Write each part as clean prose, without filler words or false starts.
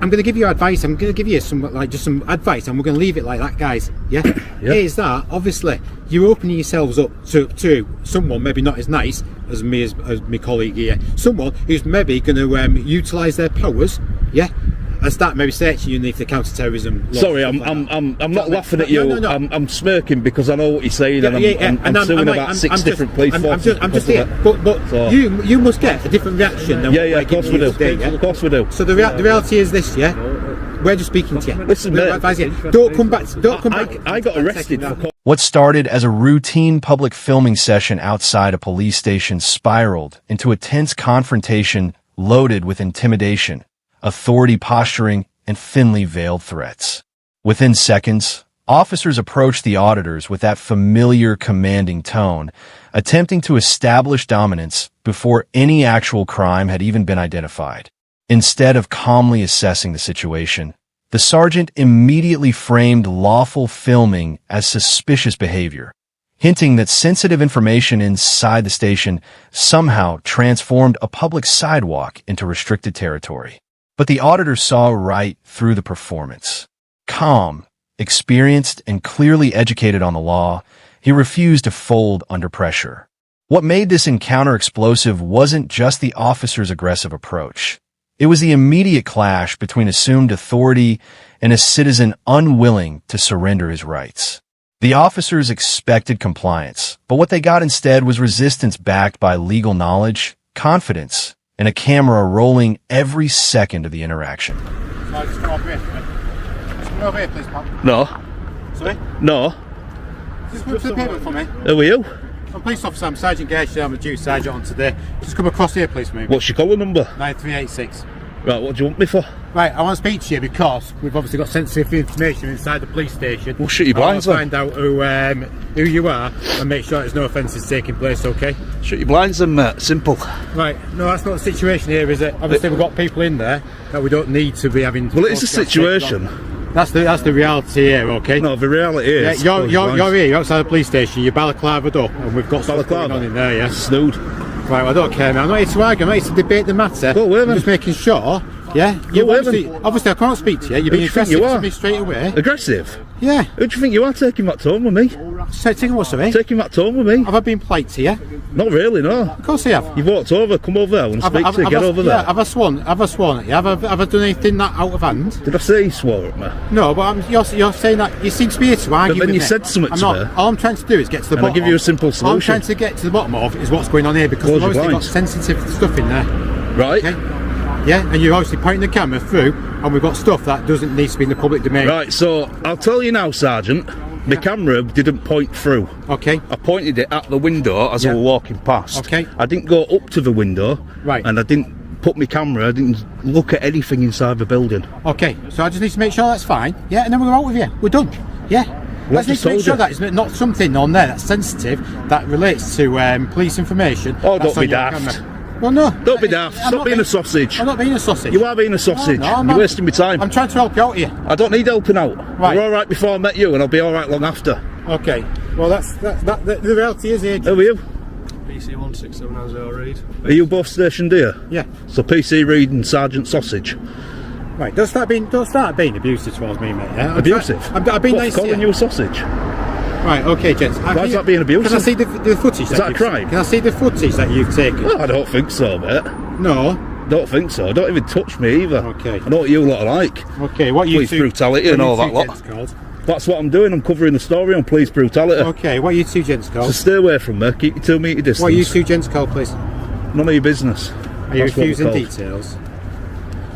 I'm going to give you advice. I'm going to give you some advice, and we're going to leave it like that, guys. Yeah. Yeah. Is that obviously you're opening yourselves up to someone maybe not as nice as me as my colleague here. Someone who's maybe going to utilise their powers. Yeah. And start maybe searching you underneath the counter-terrorism law. Sorry, I'm not laughing at you. No. I'm smirking because I know what you're saying, and I'm suing about six different police forces. I'm just here, but so, you must get a different reaction than of course we do. Today, yeah? Of course we do. So the reality is this, yeah. We're just speaking to you. Listen, mate. Don't come back. Don't come back. I got arrested for. What started as a routine public filming session outside a police station spiraled into a tense confrontation loaded with intimidation, authority posturing, and thinly veiled threats. Within seconds, officers approached the auditors with that familiar commanding tone, attempting to establish dominance before any actual crime had even been identified. Instead of calmly assessing the situation, the sergeant immediately framed lawful filming as suspicious behavior, hinting that sensitive information inside the station somehow transformed a public sidewalk into restricted territory. But the auditor saw right through the performance. Calm, experienced, and clearly educated on the law, he refused to fold under pressure. What made this encounter explosive wasn't just the officer's aggressive approach. It was the immediate clash between assumed authority and a citizen unwilling to surrender his rights. The officers expected compliance, but what they got instead was resistance backed by legal knowledge, confidence, and a camera rolling every second of the interaction. So just come over here. Just come over here, please, pal. No. Sorry? No. Just come to the paper for me. Who are you? I'm police officer. I'm Sergeant Gersh. I'm a duty sergeant on today. Just come across here, please, mate. What's your collar number? 9386. Right, what do you want me for? Right, I want to speak to you because we've obviously got sensitive information inside the police station. Well, shut your blinds then. Find out who you are and make sure there's no offences taking place, okay? Shut your blinds then, mate. Simple. Right, no, that's not the situation here, is it? Obviously, we've got people in there that we don't need to be having... Well, it is a situation. That's the reality here, okay? No, the reality is... Yeah, you're here, you're outside the police station, you're balaclavaed up, and we've got stuff going on in there, yeah? Snood. Right, well, I don't care, man. I'm not here to argue, I'm here to debate the matter. Go away, man. I'm just making sure... Yeah, obviously I can't speak to you. You're being aggressive to me straight away. Aggressive? Yeah. Who do you think you are taking that tone with me? Taking what, sorry? Taking that tone with me? Have I been polite to you? Not really, no. Of course I have. You've walked over, come over there, I want to speak to you, get over there. Yeah, have I sworn at you? Have I done anything that out of hand? Did I say you swore at me? No, but you're saying that you seem to be here to argue but then with you me. said something to me. All I'm trying to do is get to the bottom. I'll give you a simple solution. All I'm trying to get to the bottom of is what's going on here, because we've obviously got sensitive stuff in there. Right. Okay? Yeah, and you're obviously pointing the camera through, and we've got stuff that doesn't need to be in the public domain. Right, so I'll tell you now, Sergeant, the camera didn't point through. Okay. I pointed it at the window as I was walking past. Okay. I didn't go up to the window. Right. And I didn't put my camera, I didn't look at anything inside the building. Okay, so I just need to make sure that's fine. Yeah, and then we're out with you. We're done. Yeah. Let's need to make sure that it's not something on there that's sensitive that relates to police information. Oh, don't be daft. Well, no. Don't be daft. Stop being a sausage. I'm not being a sausage. You are being a sausage. No, You're wasting my time. I'm trying to help you out here. I don't need helping out. Right. You're alright before I met you, and I'll be alright long after. Okay. Well, the reality is here. Who are you? PC 16790 Reed. Are you both stationed here? Yeah. So PC Reed and Sergeant Sausage. Right. Don't start being abusive towards me, mate. Yeah? Abusive? I've been nice to calling you a sausage? Right, okay, gents. Why is that being abusive? Can I see the footage? Is that a crime? Can I see the footage that you've taken? Well, I don't think so, mate. No. Don't think so. Don't even touch me either. Okay. I know what you lot are like. Okay, what you police brutality and all that lot. Called? That's what I'm doing. I'm covering the story on police brutality. Okay, what are you two gents called? So stay away from me. Keep your 2 metre distance. What are you two gents called, please? None of your business. Are you refusing details?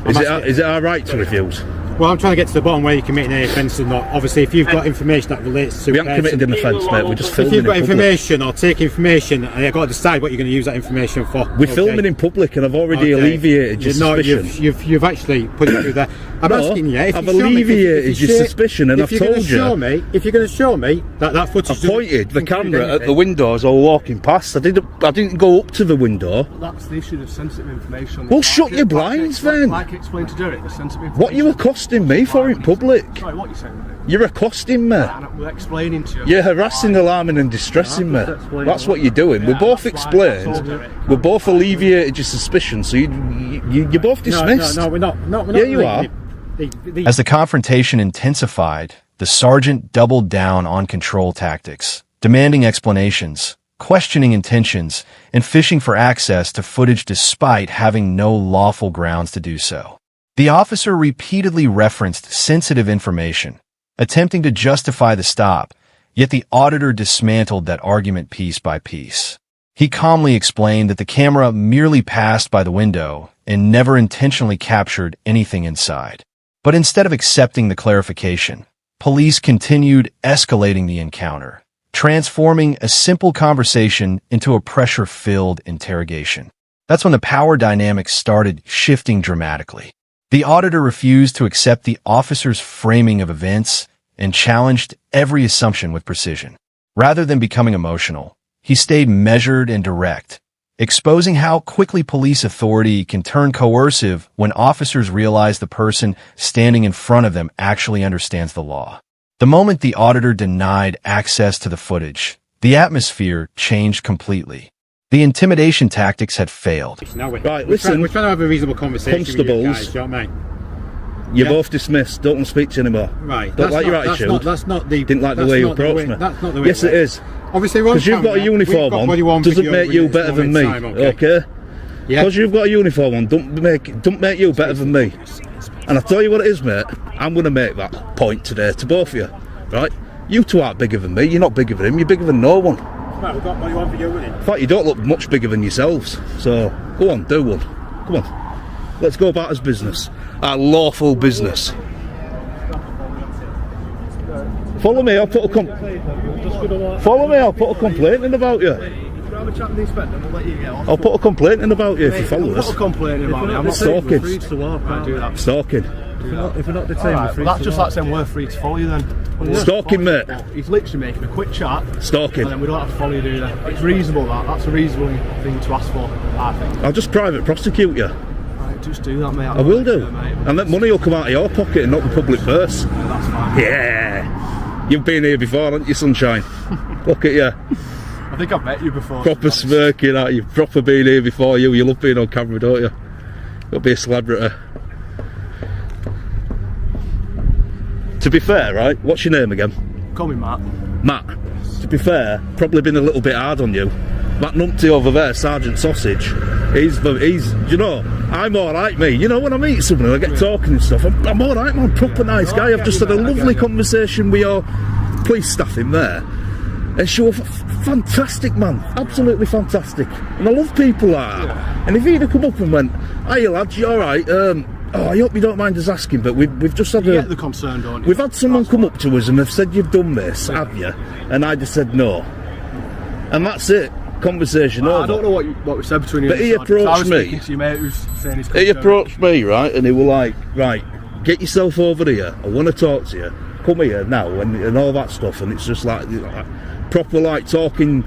Is it our right to refuse? Well, I'm trying to get to the bottom where you commit any offence or not. Obviously, if you've got information that relates to... We haven't committed an offence, mate. We're just filming in public. If you've got information or take information, I've got to decide what you're going to use that information for. We're filming in public, and I've already alleviated your suspicion. You've actually put it through there. I'm asking you, if I've alleviated your suspicion, and I've told you. If you're going to show me that footage... I pointed the camera at the window as I was walking past. I didn't go up to the window. That's the issue of sensitive information. Well, shut your blinds then. Like explain to Derek, the sensitive information. What are you accosting me for in public? Sorry, what are you saying? You're accosting me. We're explaining to you. You're harassing, alarming and distressing me. That's what you're doing. We're both explained. We're both alleviated your suspicion, so you're both dismissed. No, we're not. Yeah, you are. As the confrontation intensified, the sergeant doubled down on control tactics, demanding explanations, questioning intentions, and fishing for access to footage despite having no lawful grounds to do so. The officer repeatedly referenced sensitive information, attempting to justify the stop, yet the auditor dismantled that argument piece by piece. He calmly explained that the camera merely passed by the window and never intentionally captured anything inside. But instead of accepting the clarification, police continued escalating the encounter, transforming a simple conversation into a pressure-filled interrogation. That's when the power dynamics started shifting dramatically. The auditor refused to accept the officer's framing of events and challenged every assumption with precision. Rather than becoming emotional, he stayed measured and direct, exposing how quickly police authority can turn coercive when officers realize the person standing in front of them actually understands the law. The moment the auditor denied access to the footage, the atmosphere changed completely. The intimidation tactics had failed. Right, listen. We're trying to have a reasonable conversation Constables, with you guys, do you know what I mean? You're both dismissed. Don't want to speak to you anymore. Right. Don't like your attitude. That's not the. Didn't like the way you approached me. That's not the way. Yes, it is. Obviously, Because you've got a uniform on, doesn't make you better than me. Okay? Yeah. Because you've got a uniform on, don't make you better than me. And I tell you what it is, mate. I'm going to make that point today to both of you. Right? You two aren't bigger than me. You're not bigger than him. You're bigger than no one. Right, we've got what you want for you, winning. In fact, you don't look much bigger than yourselves. So, go on, do one. Come on. Let's go about as business. Our lawful business. Follow me, I'll put a complaint in about you. I'll put a complaint in about you if you follow us. I'm Stalking. free to walk. Can't do that. Stalking. If we're not detained, we're free. That's just like saying we're free to follow you then. Stalking, mate. He's literally making a quick chat. Stalking. And then we don't have to follow you, do that. It's reasonable, that. That's a reasonable thing to ask for, I think. I'll just private prosecute you. Right, just do that, mate. I will do. And that money will come out of your pocket and not the public purse. Yeah, that's fine. Yeah. You've been here before, haven't you, sunshine? Look at you. I think I've met you before. Proper smirking at you. Proper been here before you. You love being on camera, don't you? Got to be a celebrity. To be fair, right? What's your name again? Call me Matt. Matt. To be fair, probably been a little bit hard on you. That numpty over there, Sergeant Sausage, he's, you know, I'm alright, me. You know, when I meet someone and I get talking and stuff, I'm alright, man, proper nice guy. I've just had a lovely conversation with your police staff in there. And she was fantastic, man, absolutely fantastic. And I love people like that. Yeah. And if he'd have come up and went, "Hey lads, you alright? I hope you don't mind us asking, but we've just had you get the concern, don't you? We've had someone come up to us and they've said you've done this, have you?" And I just said no. And that's it. Conversation over. I don't know what we said between you. But he approached me. To your mate who's saying he's he approached me, right, and he was like, "Right, get yourself over here. I want to talk to you. Come here now," and all that stuff. And it's just like proper like talking,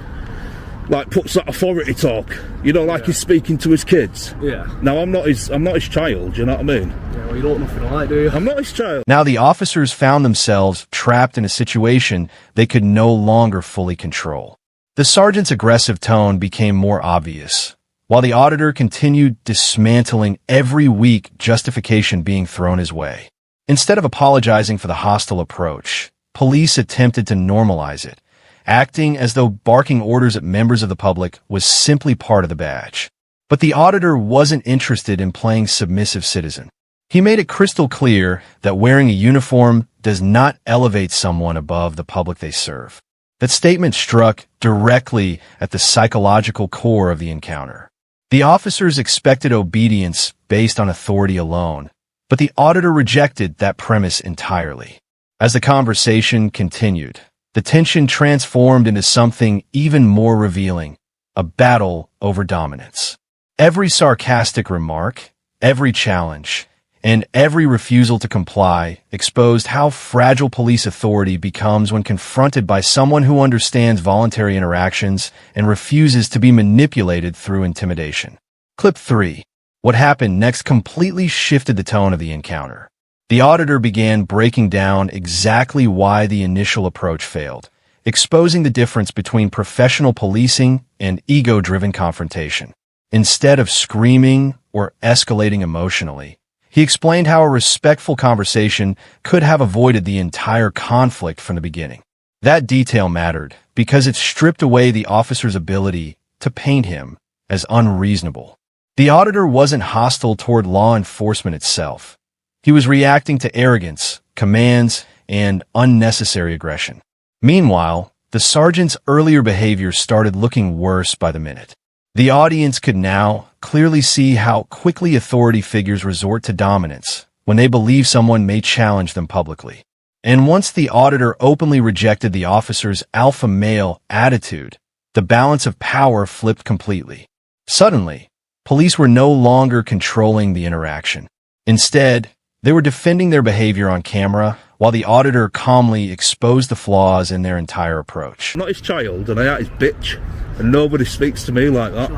like puts that authority talk. You know, like he's speaking to his kids. Yeah. Now I'm not his child. You know what I mean? Yeah. Well, you don't nothing like, do you? I'm not his child. Now the officers found themselves trapped in a situation they could no longer fully control. The sergeant's aggressive tone became more obvious, while the auditor continued dismantling every weak justification being thrown his way. Instead of apologizing for the hostile approach, police attempted to normalize it, acting as though barking orders at members of the public was simply part of the badge. But the auditor wasn't interested in playing submissive citizen. He made it crystal clear that wearing a uniform does not elevate someone above the public they serve. That statement struck directly at the psychological core of the encounter. The officers expected obedience based on authority alone, but the auditor rejected that premise entirely. As the conversation continued, the tension transformed into something even more revealing, a battle over dominance. Every sarcastic remark, every challenge, and every refusal to comply exposed how fragile police authority becomes when confronted by someone who understands voluntary interactions and refuses to be manipulated through intimidation. Clip 3. What happened next completely shifted the tone of the encounter. The auditor began breaking down exactly why the initial approach failed, exposing the difference between professional policing and ego-driven confrontation. Instead of screaming or escalating emotionally, He explained how a respectful conversation could have avoided the entire conflict from the beginning. That detail mattered because it stripped away the officer's ability to paint him as unreasonable. The auditor wasn't hostile toward law enforcement itself. He was reacting to arrogance, commands, and unnecessary aggression. Meanwhile, the sergeant's earlier behavior started looking worse by the minute. The audience could now clearly see how quickly authority figures resort to dominance when they believe someone may challenge them publicly. And once the auditor openly rejected the officer's alpha male attitude, the balance of power flipped completely. Suddenly, police were no longer controlling the interaction. Instead, they were defending their behavior on camera while the auditor calmly exposed the flaws in their entire approach. I'm not his child, and I ain't his bitch, and nobody speaks to me like that.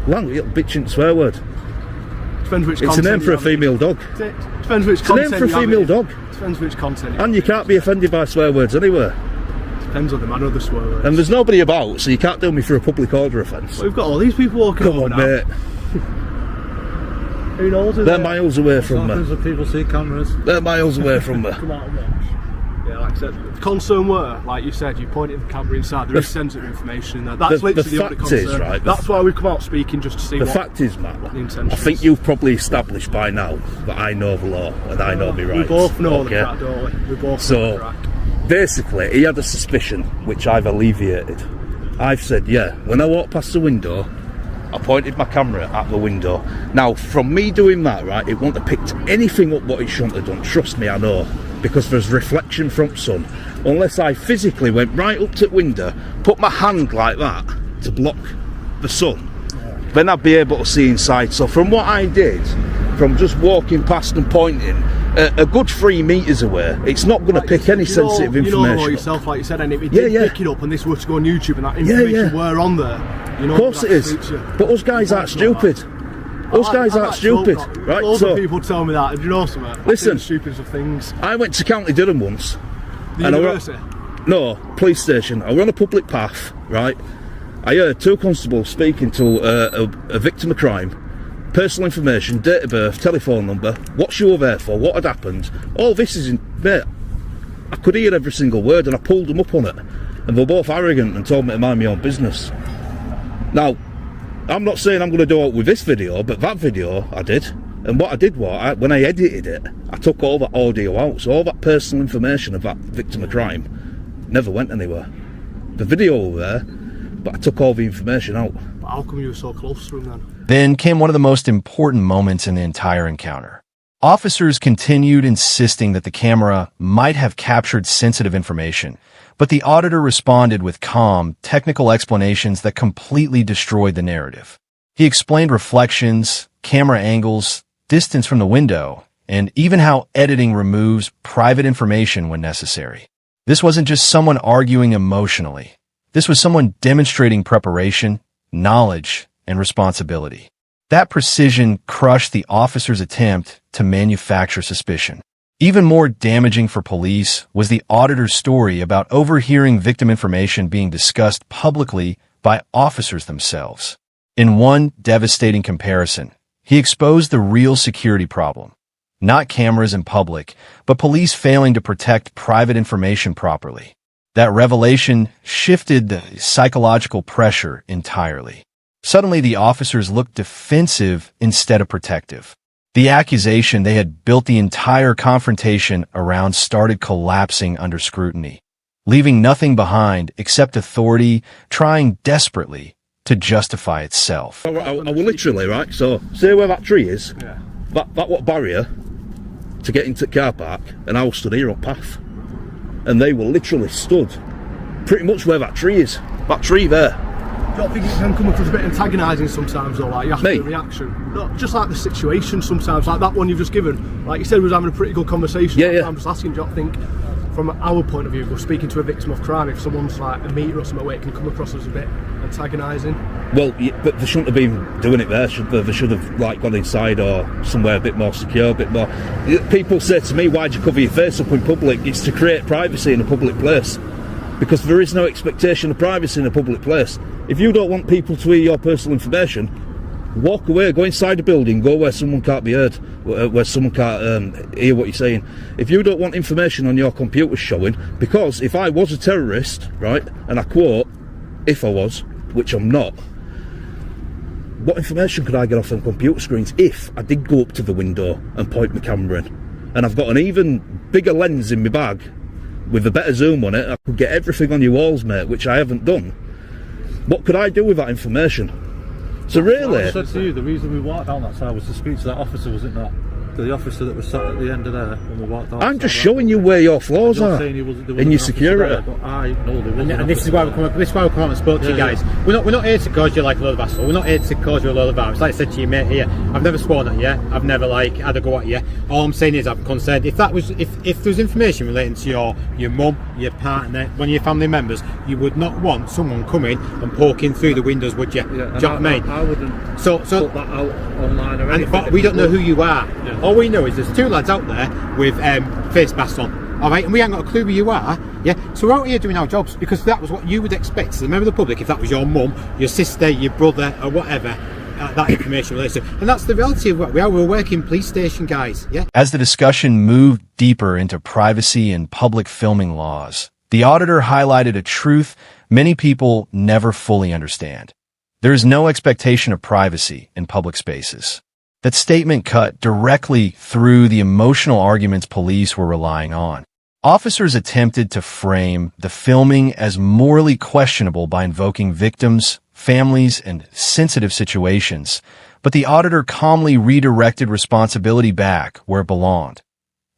Language, bitch ain't swear word. Depends which it's a name for a female dog. Depends which it's a name for a female dog. Depends which content. And you can't be offended by swear words anywhere. Depends on the manner of the swear words. And there's nobody about, so you can't do me for a public order offence. Well, we've got all these people walking Come over on, now. mate. Who knows? They're miles away from me. Sometimes people see cameras. They're miles away from me. Come out and watch. Yeah, like I said, the concern were, like you said, you pointed the camera inside, there is sensitive information in there. That's literally the only concern. Is, right, that's why we've come out speaking, just to see the fact is, Matt, what the intention I think you've probably established by now that I know the law and I know my rights. We both know the crack, don't we? We both know the crack. Basically, he had a suspicion, which I've alleviated. I've said, yeah, when I walked past the window, I pointed my camera at the window. Now, from me doing that, right, it wouldn't have picked anything up what it shouldn't have done. Trust me, I know. Because there's reflection from sun. Unless I physically went right up to the window, put my hand like that to block the sun, then I'd be able to see inside. So from what I did, from just walking past and pointing, a good 3 metres away, it's not going to pick any sensitive information. You know yourself, like you said, and if it did pick it up and this were to go on YouTube and that information were on there, you know, of course it is. But us guys aren't stupid. Us guys aren't stupid, right? Loads of people tell me that. Do you know something? Listen, the stupidest of things. I went to County Durham once. The university? No, police station. I was on a public path, right? I heard 2 constables speaking to a victim of crime, personal information, date of birth, telephone number, what you were there for, what had happened. All this is in there. I could hear every single word, and I pulled them up on it. And they were both arrogant and told me to mind my own business. Now, I'm not saying I'm going to do it with this video, but that video I did. And what I did was, when I edited it, I took all that audio out. So all that personal information of that victim of crime never went anywhere. The video was there, but I took all the information out. But how come you were so close to him then? Then came one of the most important moments in the entire encounter. Officers continued insisting that the camera might have captured sensitive information, but the auditor responded with calm, technical explanations that completely destroyed the narrative. He explained reflections, camera angles, distance from the window, and even how editing removes private information when necessary. This wasn't just someone arguing emotionally. This was someone demonstrating preparation, knowledge, and responsibility. That precision crushed the officer's attempt to manufacture suspicion. Even more damaging for police was the auditor's story about overhearing victim information being discussed publicly by officers themselves. In one devastating comparison, he exposed the real security problem. Not cameras in public, but police failing to protect private information properly. That revelation shifted the psychological pressure entirely. Suddenly, the officers looked defensive instead of protective. The accusation they had built the entire confrontation around started collapsing under scrutiny, leaving nothing behind except authority trying desperately to justify itself. I will literally, right, so say where that tree is, that what barrier to get into the car park, and I was stood here on path. And they were literally stood pretty much where that tree is. That tree there. Do you think it can come across a bit antagonising sometimes, or like you have to do a reaction? No, just like the situation sometimes, like that one you've just given. Like you said, we was having a pretty good conversation. I'm just asking, do you think, from our point of view, we're speaking to a victim of crime, if someone's like a meter or something away, it can come across as a bit antagonising? Well, but they shouldn't have been doing it there, should they? They should have like gone inside or somewhere a bit more secure, a bit more. People say to me, why'd you cover your face up in public? It's to create privacy in a public place. Because there is no expectation of privacy in a public place. If you don't want people to hear your personal information, walk away, go inside the building, go where someone can't be heard, where someone can't hear what you're saying. If you don't want information on your computer showing, because if I was a terrorist, right, and I quote, if I was, which I'm not, what information could I get off them computer screens if I did go up to the window and point my camera in? And I've got an even bigger lens in my bag with a better zoom on it. I could get everything on your walls, mate, which I haven't done. What could I do with that information? So really, I said to you, the reason we walked down that side was to speak to that officer, was it not? The officer that was sat at the end of there when we walked down. I'm just showing you where your flaws are in your security. But I know there wasn't. And this is why we come up. This is why we come up and spoke to you guys. We're not here to cause you like a load of hassle. We're not here to cause you a load of harm. Like I said to you, mate, here, I've never sworn at you. I've never had a go at you. All I'm saying is I'm concerned. If there was information relating to your mum, your partner, one of your family members, you would not want someone coming and poking through the windows, would you? Yeah, do you know what I mean? I wouldn't put that out online or anything. But we don't know who you are. Yeah. All we know is there's two lads out there with face masks on. All right, and we ain't got a clue who you are. Yeah, so we're out here doing our jobs because that was what you would expect as a member of the public. If that was your mum, your sister, your brother, or whatever, that information relates to. And that's the reality of what we are. We're a working police station, guys. Yeah. As the discussion moved deeper into privacy and public filming laws, the auditor highlighted a truth many people never fully understand. There is no expectation of privacy in public spaces. That statement cut directly through the emotional arguments police were relying on. Officers attempted to frame the filming as morally questionable by invoking victims, families, and sensitive situations, but the auditor calmly redirected responsibility back where it belonged,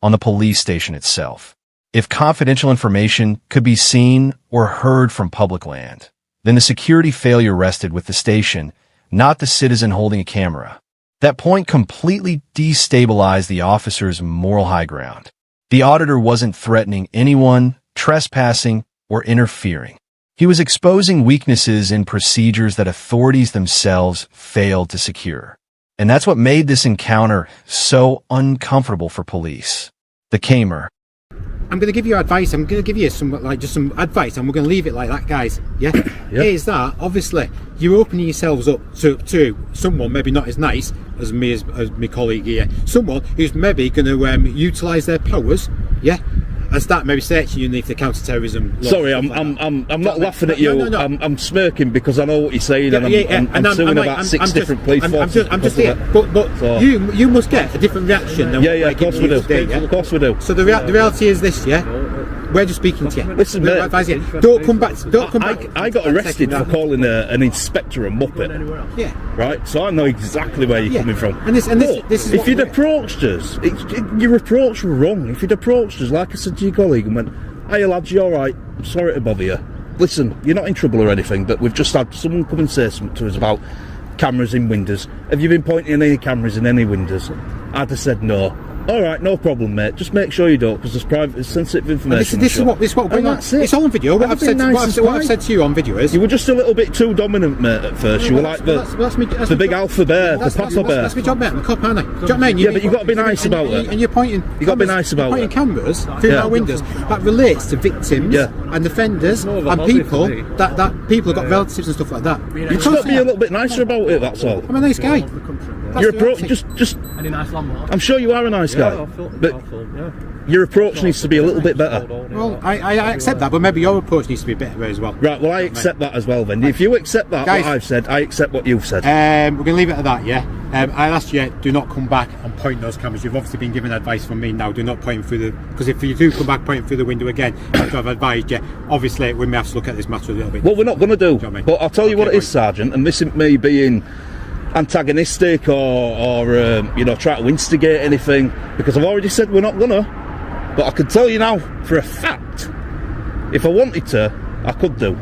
on the police station itself. If confidential information could be seen or heard from public land, then the security failure rested with the station, not the citizen holding a camera. That point completely destabilized the officer's moral high ground. The auditor wasn't threatening anyone, trespassing, or interfering. He was exposing weaknesses in procedures that authorities themselves failed to secure. And that's what made this encounter so uncomfortable for police. The Kamer. I'm going to give you advice. I'm going to give you some advice, and we're going to leave it like that, guys. Yeah. Yeah. Is that obviously you're opening yourselves up to someone maybe not as nice as me as my colleague here. Someone who's maybe going to utilise their powers. Yeah. And start maybe searching you underneath the counter-terrorism law. Sorry, I'm not laughing at you. No. I'm smirking because I know what you're saying, and I'm suing about six different police forces. I'm just here, but so, you must get a different reaction than of course we do. Today, yeah? Of course we do. So the reality is this, yeah. We're just speaking to you. Listen, mate. Don't come back. Don't come back. I got arrested for calling an inspector a muppet. Yeah. Right. So I know exactly where you're coming from. And this is if you'd approached us, your approach was wrong. If you'd approached us, like I said to your colleague, and went, "Hey lads, you all right? I'm sorry to bother you. Listen, you're not in trouble or anything, but we've just had someone come and say something to us about cameras in windows. Have you been pointing any cameras in any windows?" I'd have said no. All right, no problem, mate. Just make sure you don't, because there's private, sensitive information. This is what we're going on. It's all on video. What I've said to you on video is you were just a little bit too dominant, mate. At first, you were like the big alpha bear, the papa bear. That's my job, mate. I'm a cop, aren't I? Do you know what I mean? Yeah, but you've got to be nice about it. And you're pointing. You got to be nice about it. Pointing cameras through our windows that relates to victims and offenders and people that people have got relatives and stuff like that. You just got to be a little bit nicer about it. That's all. I'm a nice guy. Your approach, just. Any nice landlord? I'm sure you are a nice guy, but your approach needs to be a little bit better. Well, I accept that, but maybe your approach needs to be better as well. Right. Well, I accept that as well. Then, if you accept that, guys, what I've said, I accept what you've said. We're going to leave it at that. Yeah. I asked you, do not come back and point those cameras. You've obviously been given advice from me now. Do not point through the, because if you do come back pointing through the window again, after I've advised you, obviously we may have to look at this matter a little bit. What we're not going to do, you know what I mean? But I'll tell you what it is, Sergeant, and this isn't me being antagonistic or try to instigate anything, because I've already said we're not gonna. But I can tell you now for a fact, if I wanted to, I could do.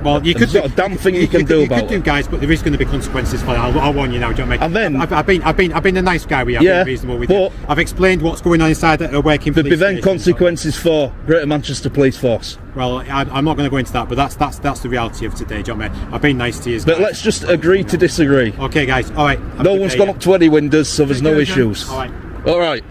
Well, you could. There's not a damn thing you can do about it. You could do, guys, but there is going to be consequences for that. I'll warn you now. Do you know what I mean? And then I've been a nice guy with you. I've been reasonable with you. I've explained what's going on inside a working police there'd be then station, consequences for Greater Manchester Police Force. Well, I'm not going to go into that, but that's the reality of today, John. Mate, I've been nice to you. But let's just agree to disagree. Okay, guys. All right. No one's gone up to any windows, so there's no issues. All right. All right.